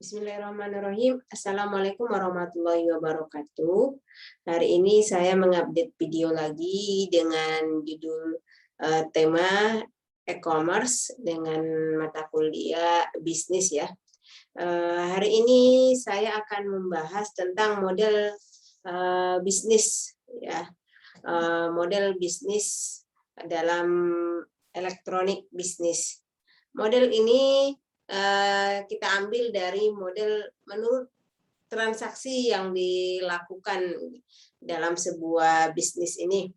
Bismillahirrahmanirrahim. Assalamualaikum warahmatullahi wabarakatuh. Hari ini saya mengupdate video lagi dengan judul tema e-commerce dengan mata kuliah bisnis ya. Hari ini saya akan membahas tentang model bisnis ya, model bisnis dalam elektronik bisnis. Model ini kita ambil dari model menurut transaksi yang dilakukan dalam sebuah bisnis ini.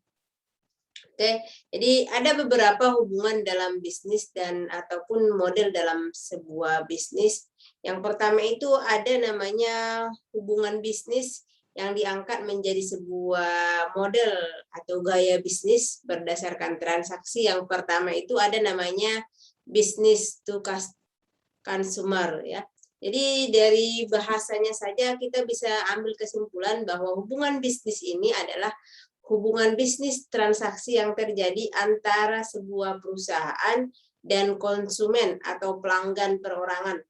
Oke, jadi ada beberapa hubungan dalam bisnis dan ataupun model dalam sebuah bisnis. Yang pertama itu ada namanya hubungan bisnis yang diangkat menjadi sebuah model atau gaya bisnis berdasarkan transaksi. Yang pertama itu ada namanya business to consumer ya. Jadi dari bahasanya saja kita bisa ambil kesimpulan bahwa hubungan bisnis ini adalah hubungan bisnis transaksi yang terjadi antara sebuah perusahaan dan konsumen atau pelanggan perorangan.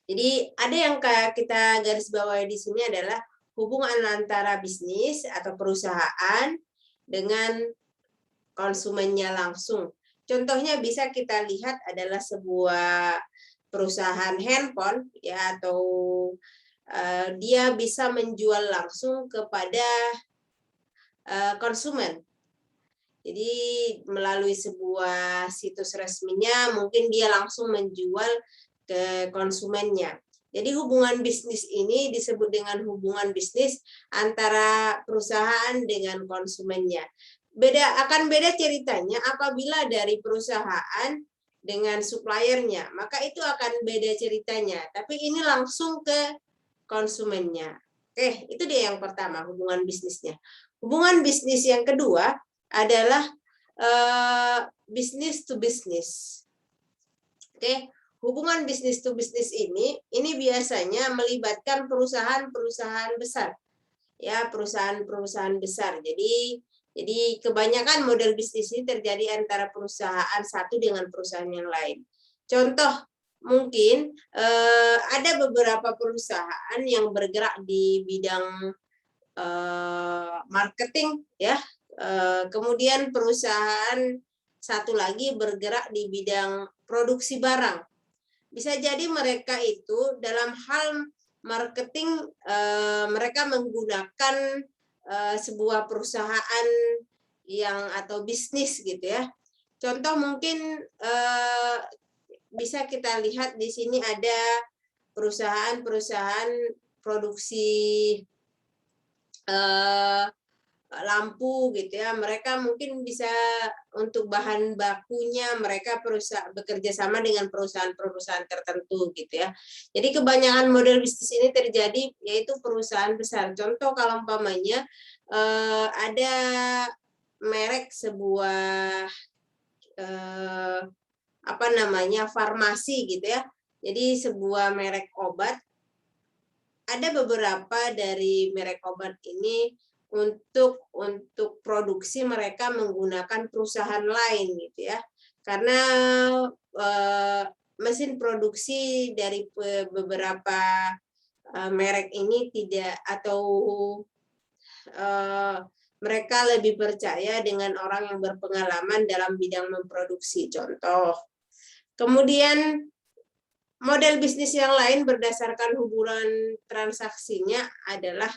Jadi ada yang kita garis bawahi di sini adalah hubungan antara bisnis atau perusahaan dengan konsumennya langsung. Contohnya bisa kita lihat adalah sebuah perusahaan handphone ya, atau dia bisa menjual langsung kepada konsumen. Jadi melalui sebuah situs resminya mungkin dia langsung menjual ke konsumennya. Jadi hubungan bisnis ini disebut dengan hubungan bisnis antara perusahaan dengan konsumennya. Akan beda ceritanya apabila dari perusahaan dengan suppliernya, maka itu akan beda ceritanya. Tapi ini langsung ke konsumennya. Oke, itu dia yang pertama, hubungan bisnisnya. Hubungan bisnis yang kedua adalah business to business. Oke, hubungan bisnis to bisnis ini biasanya melibatkan perusahaan-perusahaan besar. Ya, perusahaan-perusahaan besar. Jadi kebanyakan model bisnis ini terjadi antara perusahaan satu dengan perusahaan yang lain. Contoh, mungkin ada beberapa perusahaan yang bergerak di bidang marketing, ya. Kemudian perusahaan satu lagi bergerak di bidang produksi barang. Bisa jadi mereka itu dalam hal marketing mereka menggunakan sebuah perusahaan atau bisnis gitu ya. Contoh mungkin bisa kita lihat di sini ada perusahaan-perusahaan produksi lampu gitu ya. Mereka mungkin bisa untuk bahan bakunya mereka bekerja sama dengan perusahaan-perusahaan tertentu gitu ya. Jadi kebanyakan model bisnis ini terjadi yaitu perusahaan besar. Contoh kalau umpamanya ada merek sebuah farmasi gitu ya. Jadi sebuah merek obat, ada beberapa dari merek obat ini untuk produksi mereka menggunakan perusahaan lain gitu ya. Karena mesin produksi dari beberapa merek ini tidak, atau mereka lebih percaya dengan orang yang berpengalaman dalam bidang memproduksi, contoh. Kemudian model bisnis yang lain berdasarkan hubungan transaksinya adalah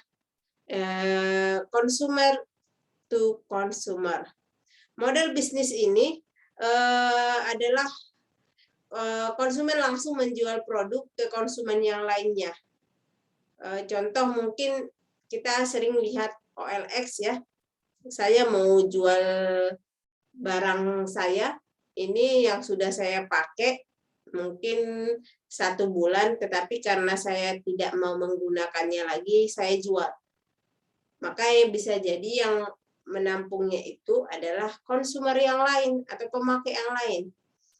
consumer to consumer. Model bisnis ini adalah konsumen langsung menjual produk ke konsumen yang lainnya. Contoh mungkin kita sering lihat OLX ya. Saya mau jual barang saya, ini yang sudah saya pakai mungkin 1 bulan, tetapi karena saya tidak mau menggunakannya lagi, saya jual. Maka bisa jadi yang menampungnya itu adalah konsumer yang lain atau pemakai yang lain.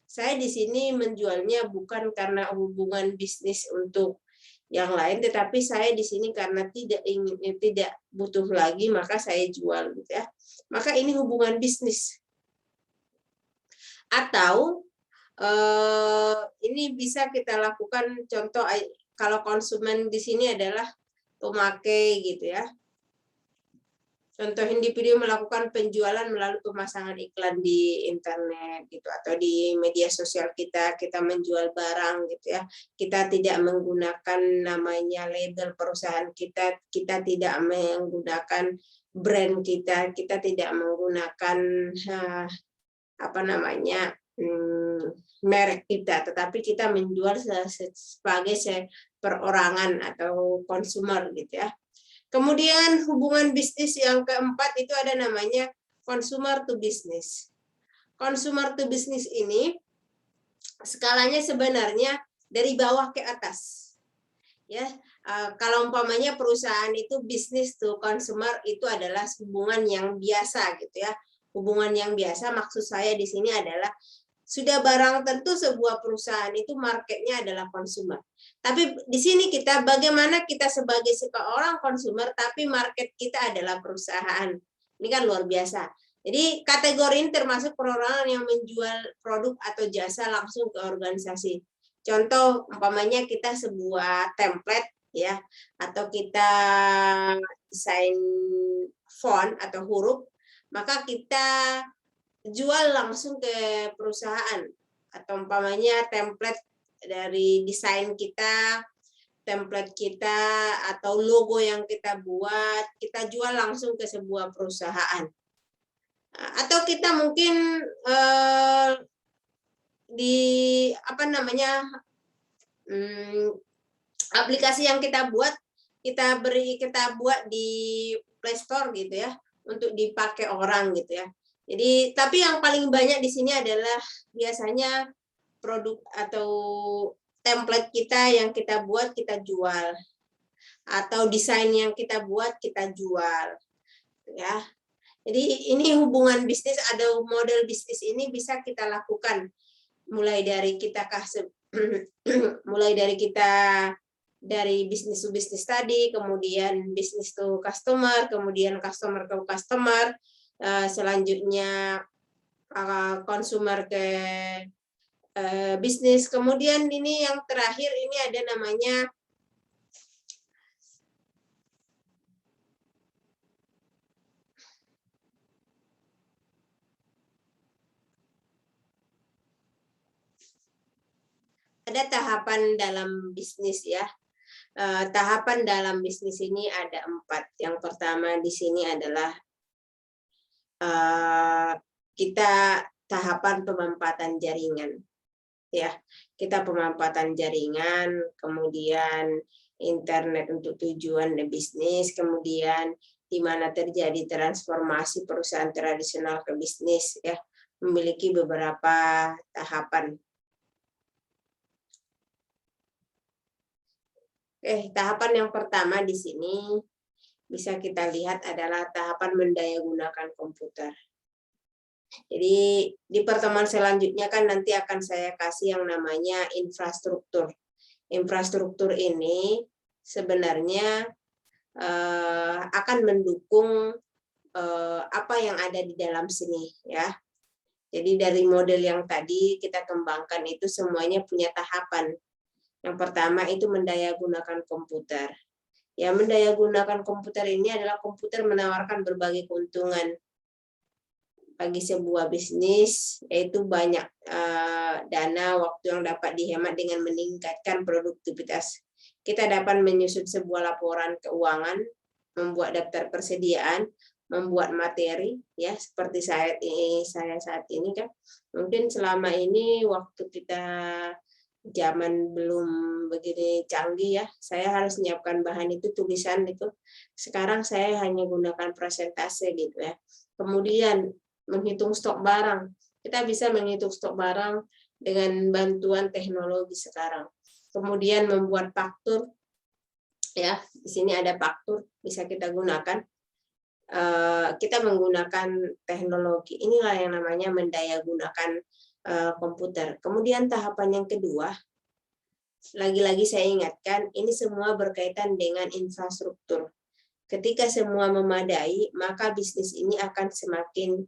Saya di sini menjualnya bukan karena hubungan bisnis untuk yang lain, tetapi saya di sini karena tidak butuh lagi, maka saya jual gitu ya. Maka ini hubungan bisnis. Atau Ini bisa kita lakukan, contoh kalau konsumen di sini adalah pemakai gitu ya. Contoh individu melakukan penjualan melalui pemasangan iklan di internet gitu, atau di media sosial kita menjual barang gitu ya. Kita tidak menggunakan namanya label perusahaan kita tidak menggunakan brand kita tidak menggunakan apa namanya merek kita, tetapi kita menjual sebagai perorangan atau konsumer gitu ya. Kemudian hubungan bisnis yang keempat itu ada namanya consumer to business. Consumer to business ini skalanya sebenarnya dari bawah ke atas. Ya, kalau umpamanya perusahaan itu business to consumer itu adalah hubungan yang biasa gitu ya. Hubungan yang biasa maksud saya di sini adalah sudah barang tentu sebuah perusahaan itu marketnya adalah konsumer. Tapi di sini kita bagaimana kita sebagai seorang konsumer tapi market kita adalah perusahaan. Ini kan luar biasa. Jadi kategori ini termasuk perorangan yang menjual produk atau jasa langsung ke organisasi. Contoh umpamanya kita sebuah template ya, atau kita desain font atau huruf, maka kita jual langsung ke perusahaan, atau umpamanya template dari desain kita, template kita atau logo yang kita buat, kita jual langsung ke sebuah perusahaan. Atau kita mungkin di apa namanya aplikasi yang kita buat kita buat di Play Store gitu ya, untuk dipakai orang gitu ya. Jadi, tapi yang paling banyak di sini adalah biasanya produk atau template kita yang kita buat kita jual, atau desain yang kita buat kita jual, ya. Jadi ini hubungan bisnis, ada model bisnis ini bisa kita lakukan mulai dari kita dari bisnis to bisnis tadi, kemudian bisnis to customer, kemudian customer ke customer. Selanjutnya consumer ke bisnis. Kemudian ini yang terakhir ini ada namanya ada tahapan dalam bisnis ya. Tahapan dalam bisnis ini ada 4. Yang pertama di sini adalah kita tahapan pemampatan jaringan, ya. Kita pemampatan jaringan, kemudian internet untuk tujuan bisnis, kemudian di mana terjadi transformasi perusahaan tradisional ke bisnis, ya, memiliki beberapa tahapan. Tahapan yang pertama di sini bisa kita lihat adalah tahapan mendayagunakan komputer. Jadi di pertemuan selanjutnya kan nanti akan saya kasih yang namanya infrastruktur. Infrastruktur ini sebenarnya akan mendukung apa yang ada di dalam sini ya. Jadi dari model yang tadi kita kembangkan itu semuanya punya tahapan. Yang pertama itu mendayagunakan komputer. Ya, mendayagunakan komputer ini adalah komputer menawarkan berbagai keuntungan bagi sebuah bisnis, yaitu banyak dana, waktu yang dapat dihemat dengan meningkatkan produktivitas. Kita dapat menyusun sebuah laporan keuangan, membuat daftar persediaan, membuat materi, ya seperti saya saat ini kan. Mungkin selama ini waktu kita zaman belum begini canggih ya, saya harus menyiapkan bahan itu tulisan itu. Sekarang saya hanya gunakan presentase gitu ya. Kemudian menghitung stok barang. Kita bisa menghitung stok barang dengan bantuan teknologi sekarang. Kemudian membuat faktur, ya di sini ada faktur bisa kita gunakan. Kita menggunakan teknologi. Inilah yang namanya mendayagunakan komputer. Kemudian tahapan yang kedua, lagi-lagi saya ingatkan, ini semua berkaitan dengan infrastruktur. Ketika semua memadai, maka bisnis ini akan semakin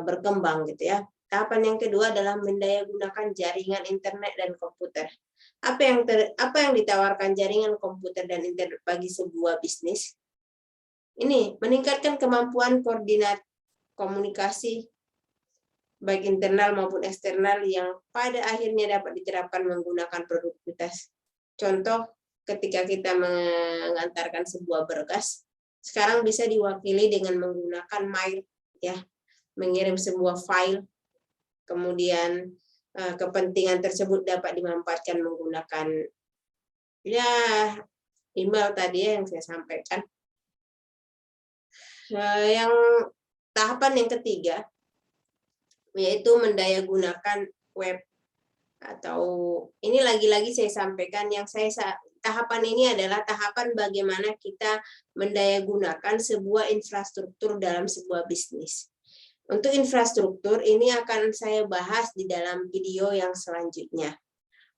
berkembang gitu ya. Tahapan yang kedua adalah mendayagunakan jaringan internet dan komputer. Apa yang ditawarkan jaringan komputer dan internet bagi sebuah bisnis? Ini meningkatkan kemampuan koordinat komunikasi baik internal maupun eksternal yang pada akhirnya dapat diterapkan menggunakan produktivitas. Contoh, ketika kita mengantarkan sebuah berkas, sekarang bisa diwakili dengan menggunakan mail, ya, mengirim sebuah file, kemudian kepentingan tersebut dapat dimanfaatkan menggunakan ya email tadi yang saya sampaikan. Yang tahapan yang ketiga yaitu mendayagunakan web, atau ini lagi-lagi saya sampaikan yang tahapan ini adalah tahapan bagaimana kita mendayagunakan sebuah infrastruktur dalam sebuah bisnis. Untuk infrastruktur ini akan saya bahas di dalam video yang selanjutnya.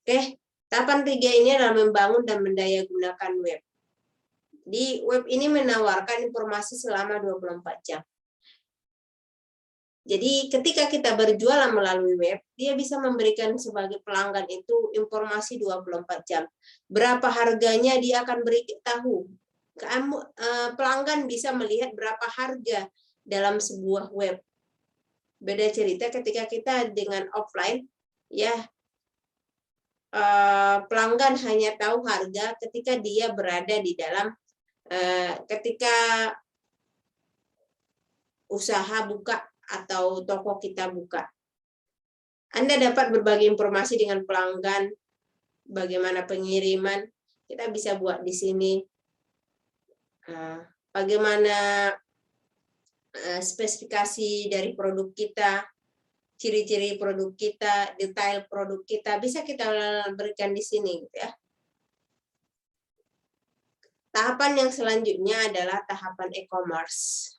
Oke, tahapan 3 ini adalah membangun dan mendayagunakan web. Di web ini menawarkan informasi selama 24 jam. Jadi ketika kita berjualan melalui web, dia bisa memberikan sebagai pelanggan itu informasi 24 jam. Berapa harganya dia akan beritahu. Pelanggan bisa melihat berapa harga dalam sebuah web. Beda cerita ketika kita dengan offline, ya pelanggan hanya tahu harga ketika dia berada di dalam, ketika usaha buka atau toko kita buka. Anda dapat berbagi informasi dengan pelanggan, bagaimana pengiriman, kita bisa buat di sini. Bagaimana spesifikasi dari produk kita, ciri-ciri produk kita, detail produk kita, bisa kita berikan di sini, gitu ya. Tahapan yang selanjutnya adalah tahapan e-commerce.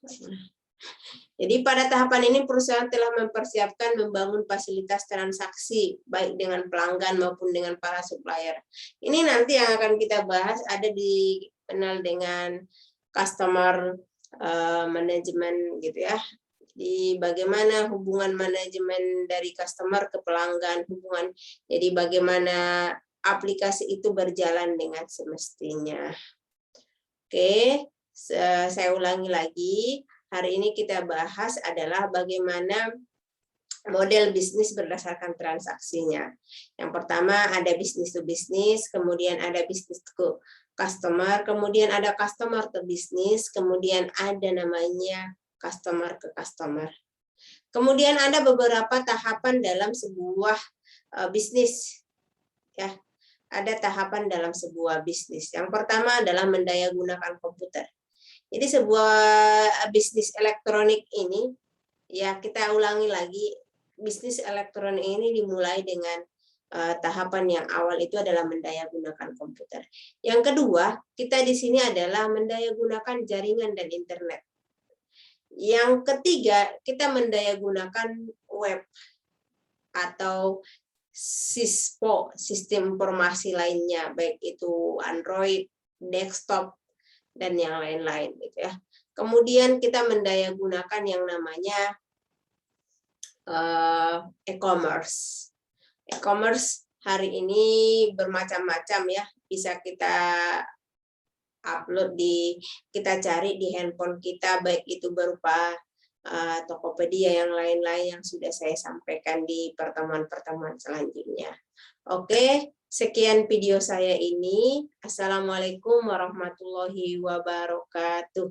Jadi pada tahapan ini perusahaan telah mempersiapkan membangun fasilitas transaksi baik dengan pelanggan maupun dengan para supplier. Ini nanti yang akan kita bahas ada dikenal dengan customer management gitu ya. Di bagaimana hubungan manajemen dari customer ke pelanggan, jadi bagaimana aplikasi itu berjalan dengan semestinya. Oke, saya ulangi lagi. Hari ini kita bahas adalah bagaimana model bisnis berdasarkan transaksinya. Yang pertama ada bisnis to bisnis, kemudian ada bisnis to customer, kemudian ada customer to bisnis, kemudian ada namanya customer ke customer. Kemudian ada beberapa tahapan dalam sebuah bisnis. Ya, ada tahapan dalam sebuah bisnis. Yang pertama adalah mendayagunakan komputer. Jadi sebuah bisnis elektronik ini, ya kita ulangi lagi, bisnis elektronik ini dimulai dengan tahapan yang awal itu adalah mendayagunakan komputer. Yang kedua, kita di sini adalah mendayagunakan jaringan dan internet. Yang ketiga, kita mendayagunakan web atau SISPO, sistem informasi lainnya, baik itu Android, desktop, dan yang lain-lain gitu ya. Kemudian kita mendayagunakan yang namanya e-commerce. E-commerce hari ini bermacam-macam ya, bisa kita upload kita cari di handphone kita, baik itu berupa Tokopedia yang lain-lain yang sudah saya sampaikan di pertemuan-pertemuan selanjutnya. Oke. Sekian video saya ini. Assalamualaikum warahmatullahi wabarakatuh.